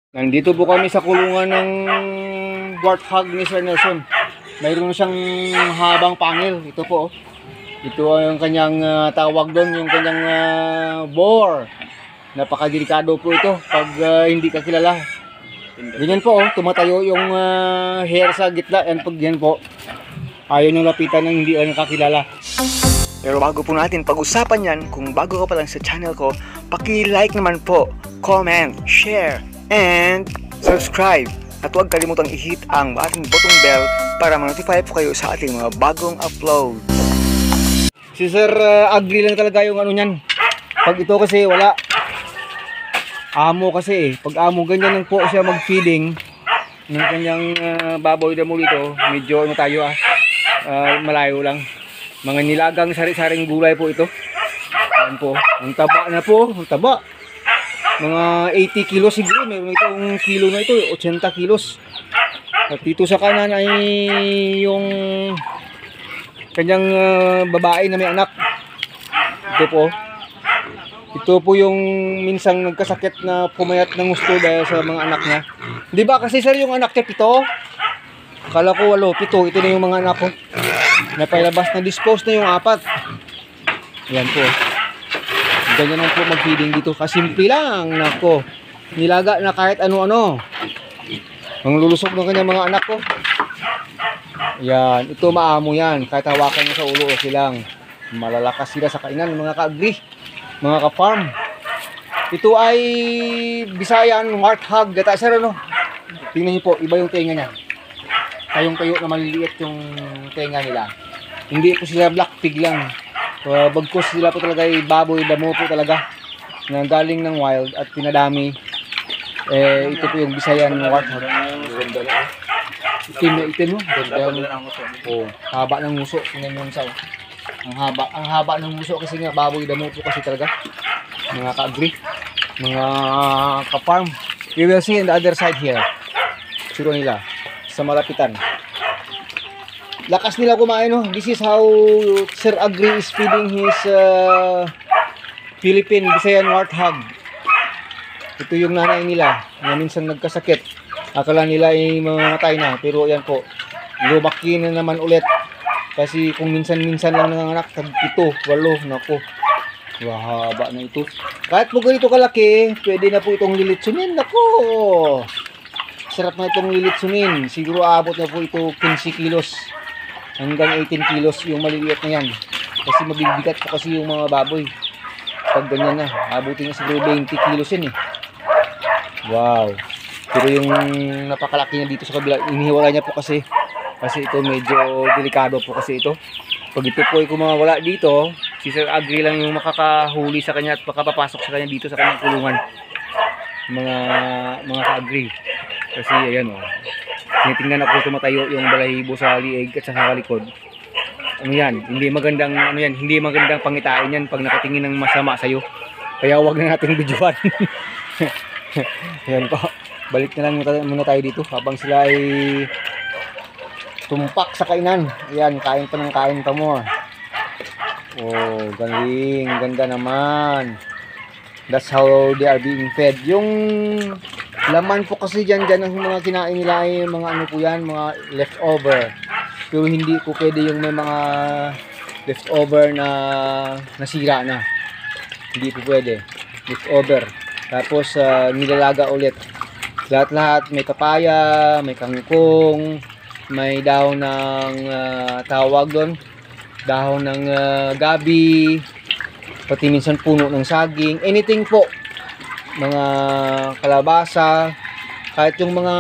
Nandito po kami sa kulungan ng warthog ni Sir Nelson. Mayroon siyang habang pangil. Ito po. Ito ang kanyang tawag doon, yung kanyang boar. Napakadelikado po ito pag hindi ka kilala. Ganyan po, tumatayo yung hair sa gitna. Yan pag yan po. Ayaw niyong lapitan ng hindi nakakilala. Pero bago po natin pag-usapan yan, kung bago ka pa lang sa channel ko, paki-like naman po, comment, share, and subscribe. At huwag kalimutang i-hit ang ating button bell para ma-notify po kayo sa ating mga bagong upload. Si Sir agree lang talaga yung ano niyan. Pag ito kasi wala. Amo kasi pag amo ganyan lang po siya mag-feeding ng kanyang baboy damo dito, medyo ano tayo malayo lang. Mga nilagang sari-saring gulay po ito. Yan po. Ang taba na po, ang taba. Mga 80 kilos siguro, meron itong kilo na ito, 80 kilos. At dito sa kanan ay yung kanyang babae na may anak. Ito po. Ito po yung minsang nagkasakit na pumayat ng gusto dahil sa mga anak niya. Di ba kasi sir yung anak niya 7? Akala ko 8, 7. Ito na yung mga anak ko. Napailabas na dispose na yung 4. Yan po. Ganyan lang po mag-feeding dito. Kasimple lang. Nako. Nilaga na kahit ano-ano. Ang lulusok ng kanyang mga anak ko. Yan. Ito maamo yan. Kahit hawakan nyo sa ulo, okay lang. Malalakas sila sa kainan. Mga ka-agri. Mga ka-farm. Ito ay Bisayan warthog. Gata sir ano. Tingnan nyo po. Iba yung tenga niya. Tayong-tayo na maliliit yung tenga nila. Hindi po sila black pig lang. Bagkus sila po talaga ay baboy damo po talaga na galing ng wild at pinadami. Ito po yung Bisayan warthog. Itim na itim no. Oh, haba ng nguso. Tingnan mo sa ang haba ng nguso kasi nga baboy damo po kasi talaga. Mga ka-agri, mga ka-farm. You will see on the other side here. Suro nila sa malapitan. Lakas nila kumain no. This is how Sir Agri is feeding his Philippine Bisayan warthog. Ito yung nanay nila na minsan nagkasakit. Akala nila ay mamatay na pero yan po. Lumaki na naman ulit. Kasi kung minsan-minsan lang nanganak, 7, 8, nako. Wahaba na ito. Kahit po ganito kalaki, pwede na po itong lilitsunin. Nako. Sarap na itong lilitsunin. Siguro aabot na po ito 15 kilos. Hanggang 18 kilos yung maliliit na yan. Kasi mabibigat po kasi yung mga baboy. Pag ganyan na, abutin na siguro 20 kilos yan eh. Wow. Pero yung napakalaki niya dito sa kabila, inihiwala niya po kasi ito medyo delikado po kasi ito. Pag ito po ay kumawala dito, si Sir Agri lang yung makakahuli sa kanya at makapapasok sa kanya dito sa kanyang kulungan. Mga ka-agri. Kasi ayan o. Tinitingnan ako tumatayo yung balahibo sa liig at sa likod. Ano yan? Hindi magandang hindi magandang pangitain yan pag nakatingin ng masama sa iyo. Kaya wag na nating videoan. Ayan po. Balik na lang muna tayo dito habang sila ay tumpak sa kainan. Ayan, kain pa ng kain pa mo. Oh, galing. Ganda naman. That's how they are being fed. Yung laman po kasi dyan ang mga kinain nila ay mga ano po yan, mga leftover. Pero hindi po pwede yung may mga leftover na nasira na. Hindi po pwede. Leftover. Tapos nilalaga ulit. Lahat-lahat may papaya, may kangkong, may dahon ng tawag doon. Dahon ng gabi, pati minsan puno ng saging. Anything po. Mga kalabasa, kahit yung mga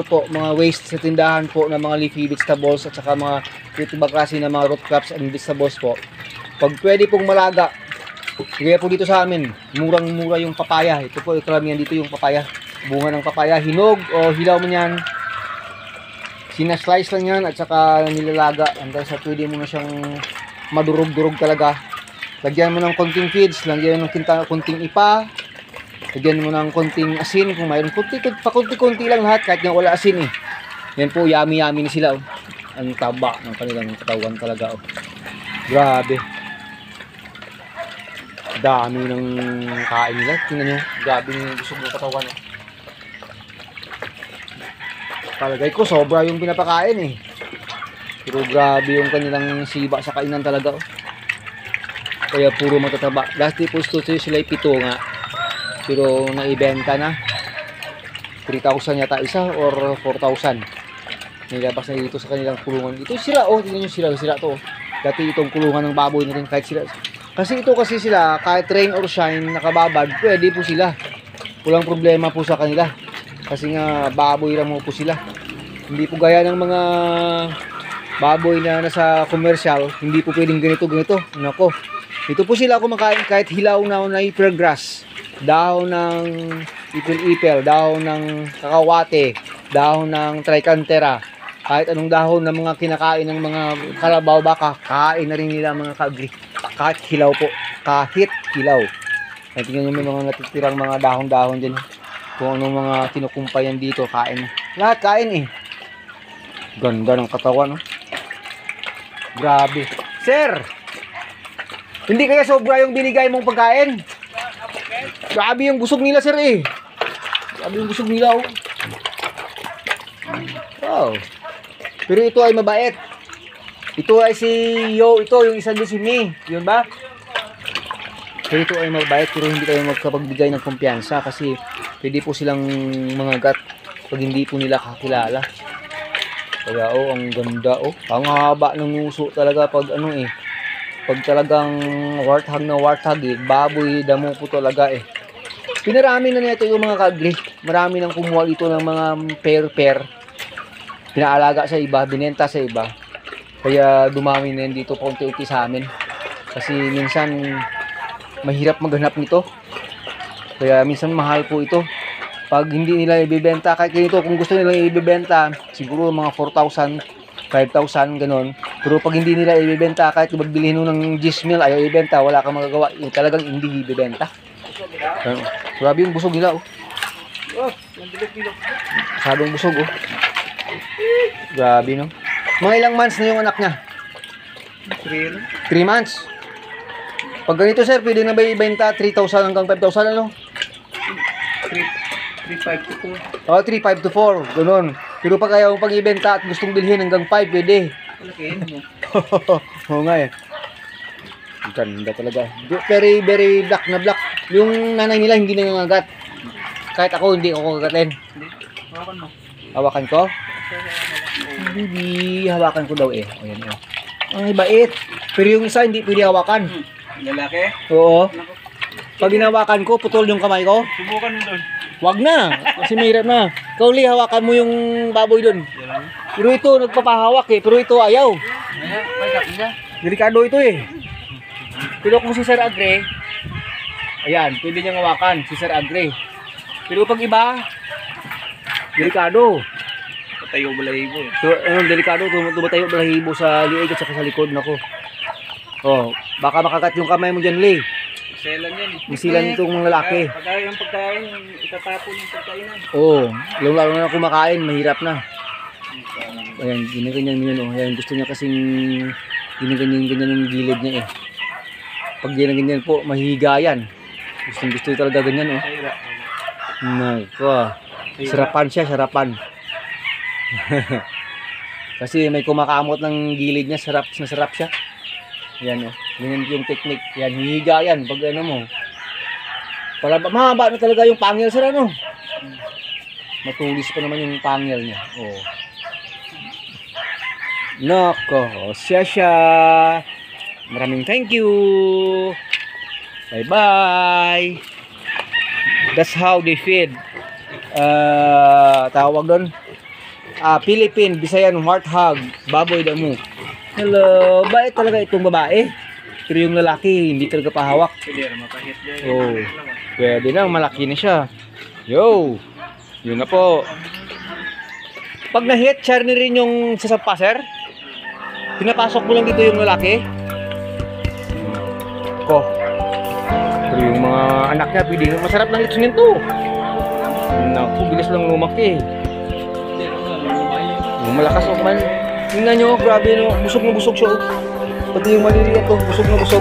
mga waste sa tindahan po ng mga leafy vegetables at saka mga ibang klase ng mga root crops and vegetables po. Pag pwede pong malaga, kaya po dito sa amin, murang-mura yung papaya. Ito po, karamihan dito yung papaya. Bunga ng papaya, hinog o hilaw mo yan. Sinaslice lang yan at saka nilalaga hanggang sa pwede mo na siyang madurog-durog talaga. Lagyan mo ng konting feeds, lagyan mo ng konting ipa. Lagyan mo ng konting asin kung mayroon. Pakunti-kunti lang lahat kahit nga wala asin eh. Yan po, yummy-yummy na sila. Oh. Ang taba ng kanilang katawan talaga. Oh. Grabe. Dami ng kain nila. Tingnan nyo. Grabe yung busog ng katawan. Oh. Palagay ko sobra yung pinapakain eh. Pero grabe yung kanilang siba sa kainan talaga. Oh. Kaya puro matataba. Dati po sila 7 nga. Pero naibenta na. 3,000 yata isa or 4,000. Nilabas na dito sa kanilang kulungan. Ito sila oh, tingnan nyo sila to. Dati itong kulungan ng baboy na rin kahit sila. Kasi ito kasi sila, kahit rain or shine, nakababad, pwede po sila. Walang problema po sa kanila. Kasi nga baboy lang po sila. Hindi po gaya ng mga baboy na nasa commercial, hindi po pwedeng ganito. Nako. Ito po sila kumakain kahit hilaw na napier grass, dahon ng ipil-ipil, dahon ng kakawate, dahon ng tricantera, kahit anong dahon ng mga kinakain ng mga kalabaw baka, kain na rin nila mga kaagri. Kahit hilaw po, kahit hilaw. At tingnan nyo may mga natitirang mga dahon-dahon din. Kung anong mga kinukumpayan dito, kain. Lahat kain eh. Ganda ng katawan, no? Grabe. Sir! Hindi kaya sobra yung binigay mong pagkain? Grabe yung busog nila, sir eh. Grabe yung busog nila, oh. Wow. Pero ito ay mabait. Ito ay si Yo, ito yung isa doon si Mi. Yun ba? Pero ito ay mabait pero hindi kayo magkapagbigay ng kumpiyansa kasi pwede po silang mangagat pag hindi po nila kakilala. Kaya oh, ang ganda oh. Ang haba ng uso talaga pag ano eh. Pag talagang warthog na warthog eh. Baboy, damo po talaga eh. Pinarami na nito yung mga kagli. Marami nang kumuha dito ng mga pair-pair. Pinaalaga sa iba, binenta sa iba. Kaya dumami na dito paunti-unti sa amin. Kasi minsan mahirap maghanap nito. Kaya minsan mahal po ito. Pag hindi nila ibibenta, kahit ganito, kung gusto nilang ibibenta, siguro mga 4,000, 5,000, ganon. Pero pag hindi nila ibibenta, kahit magbilhin mo ng 10 mil, ayaw ibibenta, wala kang magagawa. Yung talagang hindi ibibenta. Grabe yung busog nila, oh. Masyadong busog, oh. Grabe, no? Mga ilang months na yung anak niya? 3 months. Pag ganito, sir, pwede na ba ibenta 3,000 hanggang 5,000, ano? 3.5 to 4. Oh, 3,500 to 4, ganun. Pero pag ayaw pang ibenta at gustong bilhin hanggang 5, pwede. Malakihin mo. Oo nga eh. Ganda talaga. Very, very black na black. Yung nanay nila hindi nangangagat. Kahit ako, hindi ako kagatin. Hawakan mo. Hawakan ko? Hindi, hawakan ko daw eh. Ayan o. Ay, bait. Pero yung isa hindi pwede hawakan. Lalaki? Oo. Pag hinawakan ko, putol yung kamay ko. Subukan mo doon. Wag na, kasi mahirap na. Kauli, hawakan mo yung baboy doon. Pero ito, nagpapahawak eh. Pero ito, ayaw. Delikado ito eh. Pero kung si Sir Agre, ayan, pwede niyang hawakan, si Sir Agre. Pero pag iba, delikado. Patayo balahibo. Delikado, tumatayo balahibo sa liig at saka sa likod. Nako. Oh, baka makakat yung kamay mo dyan, Lee. Selan yan. Misilan itong mga lalaki. Pagkain ng pagkain, itatapon yung pagkainan. Oo, lalo na kumakain, mahirap na. Ayan, ginaganyan yun, oh. Ayan, gusto niya kasing ginaganyan yung gilid niya eh. Pag ginaganyan po, mahihiga yan. Gusto talaga ganyan, oh. Nako, sarapan siya, sarapan. Kasi may kumakamot ng gilid niya, sarap siya. Yan oh, ganyan yung technique. Yan, hihiga yan pag ano mo. Mahaba na talaga yung pangil sir ano. Matulis pa naman yung pangil niya. Oh. Nako, siya. Maraming thank you. Bye bye. That's how they feed. Tawag doon. Philippine, Bisayan, warthog, baboy damo. Hello, bait talaga itong babae. Pero yung lalaki, hindi talaga pahawak. Pwede rin mapahit dyan. Oh, pwede na, malaki na siya. Yo, yun na po. Pag na-hit, share ni rin yung sasampa, sir. Pinapasok mo lang dito yung lalaki. Ko. Pero yung mga anak niya, pwede na masarap ng litsunin to. Naku, bilis lang lumaki. Malakas o man. Tingnan nyo, grabe no. Busog na busog siya. Pati yung maliliit to, busog na busog.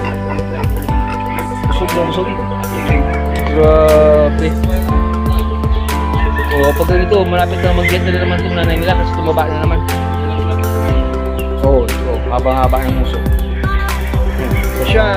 Busog na busog. Grabe. O pag ganito, malapit na mag-get na naman itong nanay nila kasi tumaba na naman. Oo, habang-haba ng muso. So siya.